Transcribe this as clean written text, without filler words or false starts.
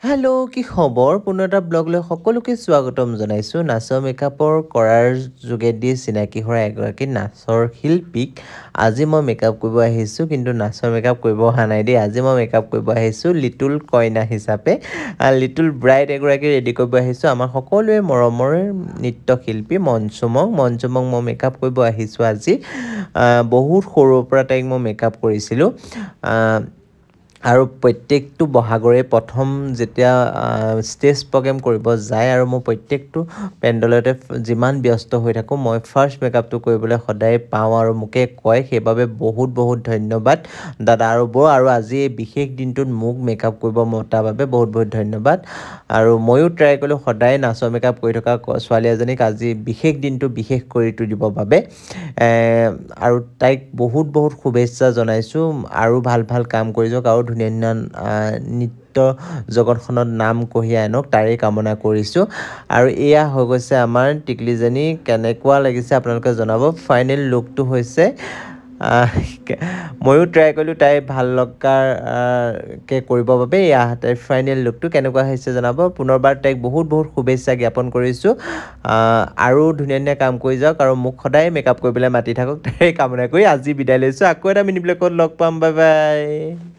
hello' কি খবৰ পুনৰ এটা ব্লগ লৈ সকলোকে স্বাগতম জনাইছোঁ নাচৰ মেকআপৰ কৰাৰ যোগেদি চিনাকি হোৱা এগৰাকী নাচৰ শিল্পীক আজি মই মেকআপ কৰিব আহিছোঁ কিন্তু নাচৰ মেকআপ কৰিব অহা নাই দেই আজি মই মেকআপ কৰিব আহিছোঁ লিটল কইনা হিচাপে লিটল ব্ৰাইড এগৰাকী ৰেডি কৰিব আহিছোঁ আমাৰ সকলোৱে মৰমৰ নৃত্যশিল্পী মঞ্চুমক মই মেকআপ কৰিব আহিছোঁ আজি বহুত সৰুৰ পৰা তাইক মই মেকআপ কৰিছিলোঁ আৰু প্ৰত্যেকটো বহাগৰে প্ৰথম যেতিয়া ষ্টেজ প্ৰগ্ৰেম কৰিব যায় আৰু মই প্ৰত্যেকটো পেণ্ডেলতে যিমান ব্যস্ত হৈ থাকোঁ মই ফাৰ্ষ্ট মেকআপটো কৰিবলৈ সদায় পাওঁ আৰু মোকে কয় সেইবাবে বহুত ধন্যবাদ দাদা আৰু বৌ আৰু আজি এই বিশেষ দিনটোত মোক মেকআপ কৰিব মতাৰ বাবে বহুত ধন্যবাদ আৰু ময়ো ট্ৰাই কৰিলোঁ সদায় নাচৰ মেকআপ কৰি থকা ছোৱালী এজনীক আজি বিশেষ দিনটো বিশেষ কৰি তুলিবৰ বাবে আৰু তাইক বহুত শুভেচ্ছা জনাইছোঁ আৰু ভাল কাম কৰি যাওক আৰু ধুনীয়া নৃত্য জগতখনত নাম কঢ়িয়াই আনক তাৰে কামনা কৰিছোঁ আৰু এয়া হৈ গৈছে আমাৰ টিকলিজনী কেনেকুৱা লাগিছে আপোনালোকে জনাব ফাইনেল লুকটো হৈছে ময়ো ট্ৰাই কৰিলোঁ তাই ভাল লগাকে কৰিবৰ বাবে এয়া তাইৰ ফাইনেল লুকটো কেনেকুৱা হৈছে জনাব পুনৰবাৰ তাইক বহুত শুভেচ্ছা জ্ঞাপন কৰিছোঁ আৰু ধুনীয়া কাম কৰি যাওক আৰু মোক সদায় মেকআপ কৰিবলৈ মাতি থাকক তাৰে কামনা কৰি আজি বিদায় লৈছোঁ আকৌ এটা মিনি ব্লগত লগ পাম বাই বাই